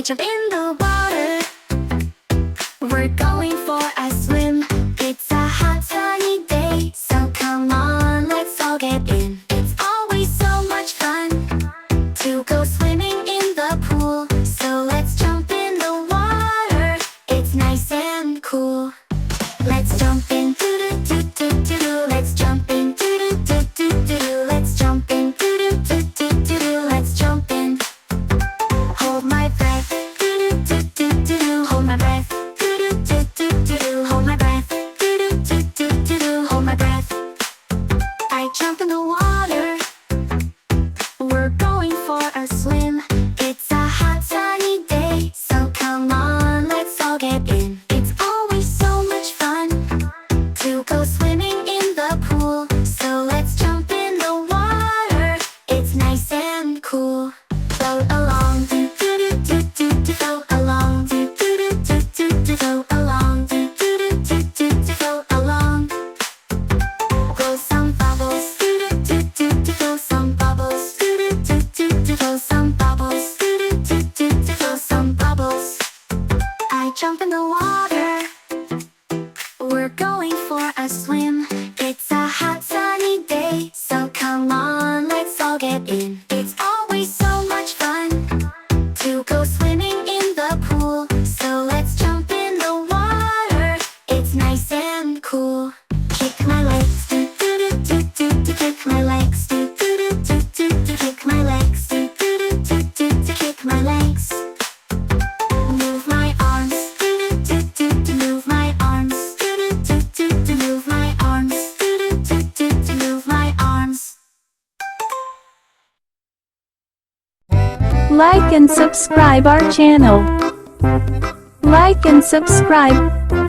jump in the water. We're going for a swim. It's a hot sunny day, so come on, let's all get in. It's always so much fun to go swimming in the pool. So let's jump in the water. It's nice and cool. Let's jump in, do-do-do-do-do-do. Let's jump in, do-do-do-do-do-do. Let's jump in, do-do-do-do-do-do. Let's jump in. Hold my breath, do-do-do-do-do-do. Hold my breath, do-do-do-do-do-do. Hold my breath, do-do-do-do-do-do. Hold my breath. I jump in the water. We're going for a swim. It's a hot sunny day, so come on, let's all get in. It's always so much fun to go swimming in the pool. So let's jump in the water. It's nice and cool. Float along, do-do-do-do-do-do. Float along, do-do-do-do-do-do. Float along, do-do-do-do-do-do. Float along. Blow some bubbles, do-do-do-do-do. Blow some bubbles, do-do-do-do-do. Blow some bubbles, do-do-do-do-do. Blow some bubbles. I jump in the water. We're going for a swim. It's a hot sunny day, so come on, let's all get in. It's always so much fun to go swimming in the pool. So let's jump in the water. It's nice and cool. Kick my legs, do-do-do-do-do-do. Kick my legs, do-do-do-do-do-do. Kick my legs, do-do-do-do-do-do. Kick my legs. Move my arms, do-do-do-do-do. Move my arms, do-do-do-do-do. Move my arms, do-do-do-do-do. Move my arms. Like and subscribe our channel. Like and subscribe.